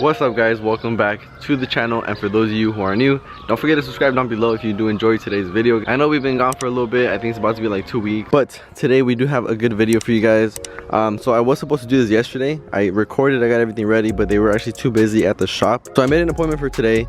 What's up guys, welcome back to the channel, and for those of you who are new, don't forget to subscribe down below if you do enjoy today's video. I know we've been gone for a little bit. I think it's about to be like 2 weeks, but today we do have a good video for you guys. So I was supposed to do this yesterday. I recorded, I got everything ready, but they were actually too busy at the shop, so I made an appointment for today.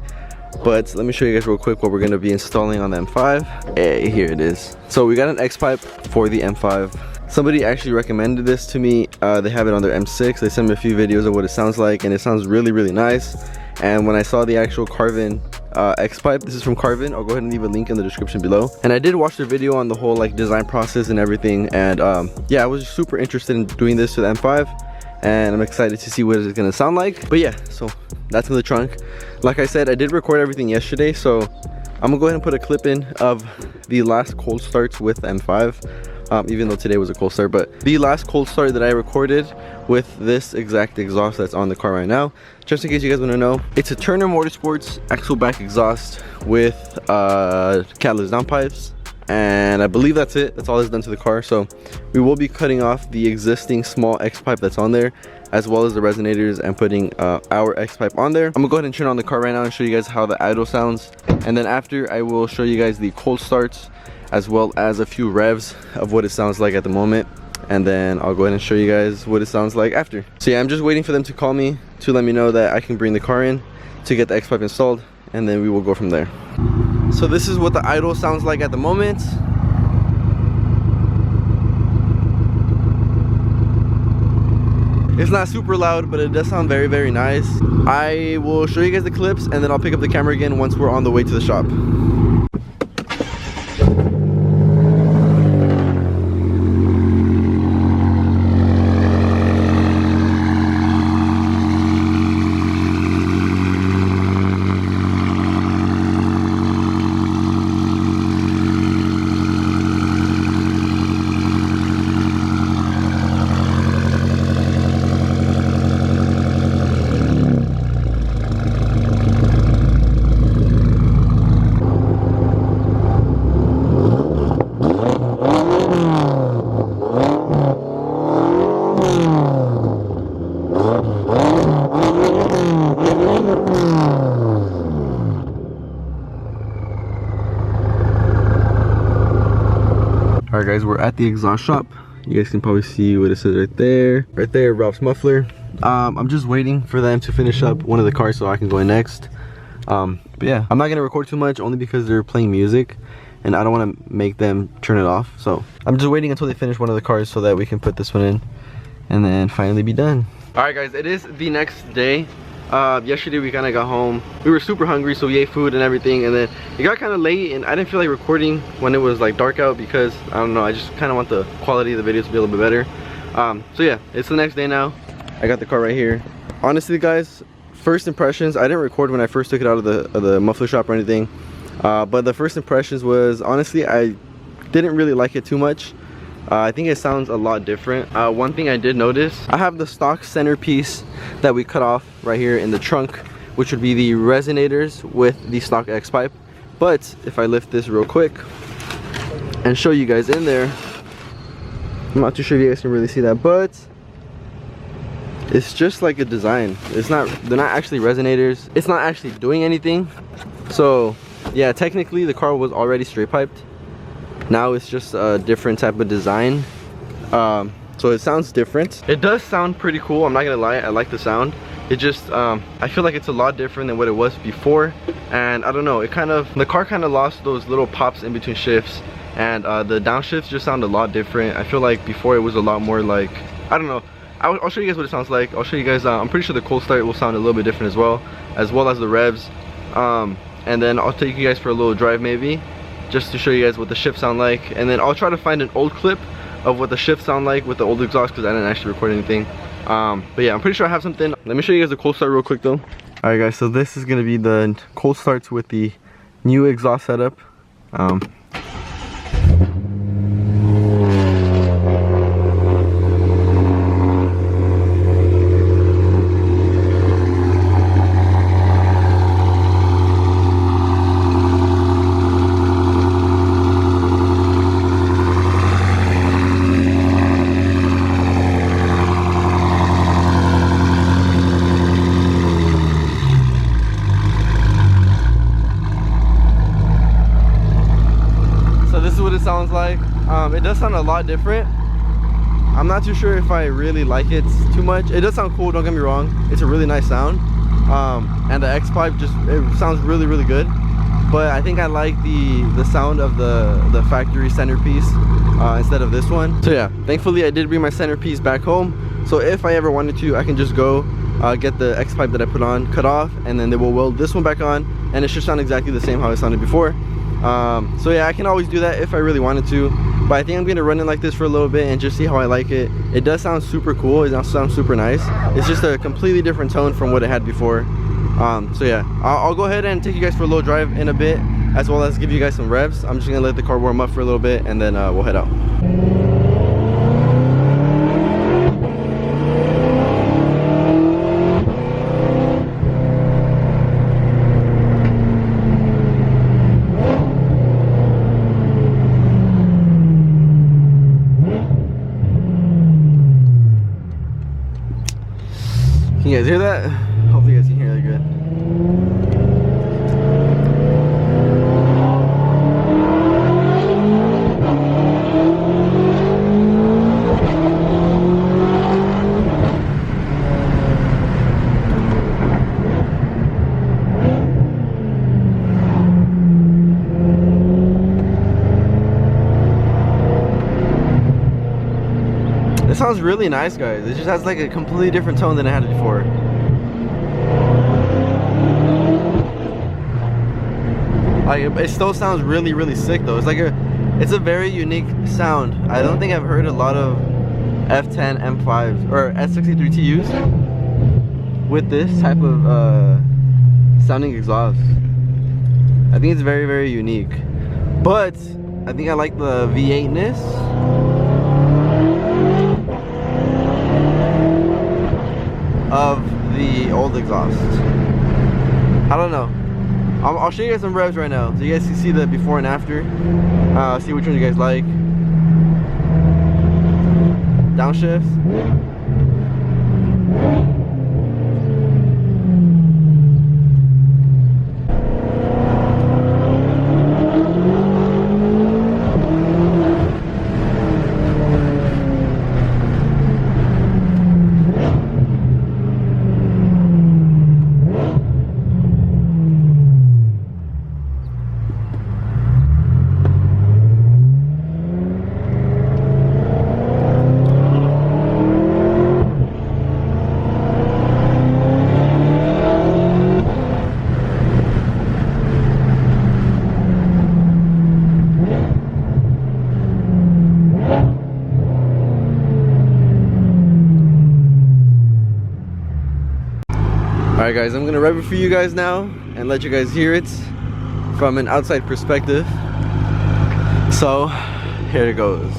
But let me show you guys real quick what we're going to be installing on the M5. Hey, here it is. So we got an X pipe for the M5. Somebody actually recommended this to me. They have it on their M6. They sent me a few videos of what it sounds like, and it sounds really nice. And when I saw the actual Carvin X pipe, this is from Carvin. I'll go ahead and leave a link in the description below. And I did watch their video on the whole like design process and everything. And yeah, I was super interested in doing this to the M5. And I'm excited to see what it's gonna sound like. But yeah, so that's in the trunk. Like I said, I did record everything yesterday, so I'm gonna go ahead and put a clip in of the last cold starts with M5. Even though today was a cold start, but the last cold start that I recorded with this exact exhaust that's on the car right now, just in case you guys want to know, it's a Turner Motorsports axle back exhaust with catalyst downpipes, and I believe that's it. That's all that's done to the car. So we will be cutting off the existing small X pipe that's on there, as well as the resonators, and putting our X pipe on there. I'm gonna go ahead and turn on the car right now and show you guys how the idle sounds, and then after I will show you guys the cold starts as well as a few revs of what it sounds like at the moment, and then I'll go ahead and show you guys what it sounds like after. So yeah, I'm just waiting for them to call me to let me know that I can bring the car in to get the X pipe installed, and then we will go from there. So this is what the idle sounds like at the moment. It's not super loud, but it does sound very nice. I will show you guys the clips, and then I'll pick up the camera again once we're on the way to the shop. Alright guys, we're at the exhaust shop. You guys can probably see what it says right there. Right there, Ralph's Muffler. I'm just waiting for them to finish up one of the cars so I can go in next. But yeah, I'm not gonna record too much only because they're playing music and I don't want to make them turn it off. So I'm just waiting until they finish one of the cars so that we can put this one in and then finally be done. Alright guys, it is the next day. Yesterday we kind of got home. We were super hungry, so we ate food and everything, and then it got kind of late and I didn't feel like recording when it was like dark out because I don't know, I just kind of want the quality of the video to be a little bit better. So yeah, it's the next day now. I got the car right here. Honestly guys, first impressions, I didn't record when I first took it out of the muffler shop or anything, but the first impressions was, honestly, I didn't really like it too much. I think it sounds a lot different. One thing I did notice, I have the stock centerpiece that we cut off right here in the trunk, which would be the resonators with the stock X pipe. But if I lift this real quick and show you guys in there, I'm not too sure if you guys can really see that, but it's just like a design. It's not, they're not actually resonators. It's not actually doing anything. So yeah, technically the car was already straight piped. Now it's just a different type of design, so it sounds different. It does sound pretty cool, I'm not gonna lie. I like the sound. It just I feel like it's a lot different than what it was before, and I don't know, it kind of, the car kind of lost those little pops in between shifts, and the downshifts just sound a lot different. I feel like before it was a lot more like, I don't know, I'll show you guys what it sounds like. I'll show you guys, I'm pretty sure the cold start will sound a little bit different as well as the revs, and then I'll take you guys for a little drive maybe, just to show you guys what the shifts sound like, and then I'll try to find an old clip of what the shifts sound like with the old exhaust because I didn't actually record anything. But yeah, I'm pretty sure I have something. Let me show you guys the cold start real quick though. Alright guys, so this is gonna be the cold starts with the new exhaust setup. sounds like. It does sound a lot different. I'm not too sure if I really like it too much. It does sound cool, don't get me wrong. It's a really nice sound. And the X-Pipe just, it sounds really, really good. But I think I like the sound of the factory centerpiece instead of this one. So yeah, thankfully I did bring my centerpiece back home. So if I ever wanted to, I can just go get the X-Pipe that I put on, cut off, and then they will weld this one back on, and it should sound exactly the same how it sounded before. So yeah, I can always do that if I really wanted to, but I think I'm gonna run it like this for a little bit and just see how I like it. It does sound super cool. It sounds super nice. It's just a completely different tone from what it had before. So yeah, I'll go ahead and take you guys for a little drive in a bit, as well as give you guys some revs. I'm just gonna let the car warm up for a little bit, and then we'll head out. Can you guys hear that? Hopefully you guys can hear that good. It sounds really nice, guys. It just has like a completely different tone than it had before. Like, it still sounds really, really sick though. It's like it's a very unique sound. I don't think I've heard a lot of F10 M5s or S63TUs with this type of sounding exhaust. I think it's very, very unique. But I think I like the V8-ness of the old exhaust. I don't know. I'll show you guys some revs right now so you guys can see the before and after. See which one you guys like. Downshift. Alright guys, I'm gonna rev it for you guys now and let you guys hear it from an outside perspective. So, here it goes.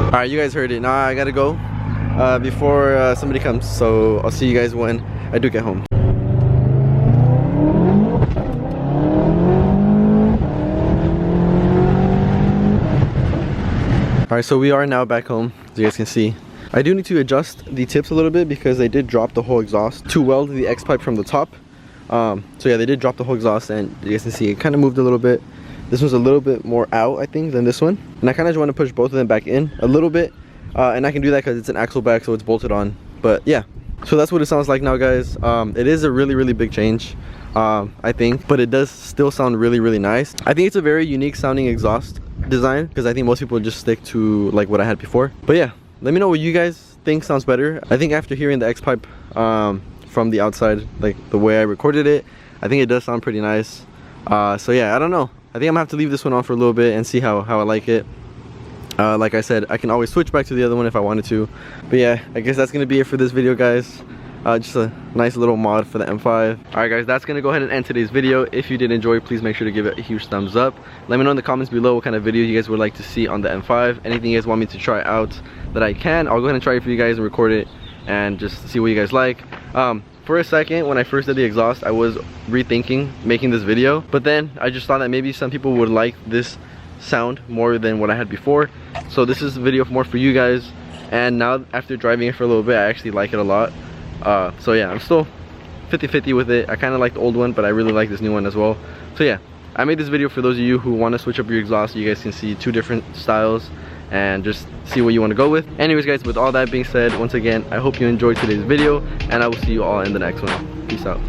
Alright, you guys heard it. Now I gotta go before somebody comes, so I'll see you guys when I do get home. Alright, so we are now back home, as you guys can see. I do need to adjust the tips a little bit because they did drop the whole exhaust to weld the X-Pipe from the top. So yeah, they did drop the whole exhaust, and you guys can see it kind of moved a little bit. This one's a little bit more out, I think, than this one. And I kind of just want to push both of them back in a little bit. And I can do that because it's an axle back, so it's bolted on. But yeah, so that's what it sounds like now, guys. It is a really, really big change, I think. But it does still sound really, really nice. I think it's a very unique sounding exhaust design because I think most people just stick to like what I had before. But yeah, let me know what you guys think sounds better. I think after hearing the X-Pipe from the outside, like the way I recorded it, I think it does sound pretty nice. So yeah, I don't know. I think I'm gonna have to leave this one on for a little bit and see how I like it. Like I said, I can always switch back to the other one if I wanted to. But yeah, I guess that's gonna be it for this video, guys. Just a nice little mod for the M5. Alright guys, that's gonna go ahead and end today's video. If you did enjoy, please make sure to give it a huge thumbs up. Let me know in the comments below what kind of video you guys would like to see on the M5. Anything you guys want me to try out that I can, I'll go ahead and try it for you guys and record it and just see what you guys like. For a second, when I first did the exhaust, I was rethinking making this video, but then I just thought that maybe some people would like this sound more than what I had before. So this is a video more for you guys, and now after driving it for a little bit, I actually like it a lot. So yeah, I'm still 50-50 with it. I kind of like the old one, but I really like this new one as well. So yeah, I made this video for those of you who want to switch up your exhaust so you guys can see two different styles and just see what you want to go with. Anyways guys, with all that being said, once again, I hope you enjoyed today's video, and I will see you all in the next one. Peace out.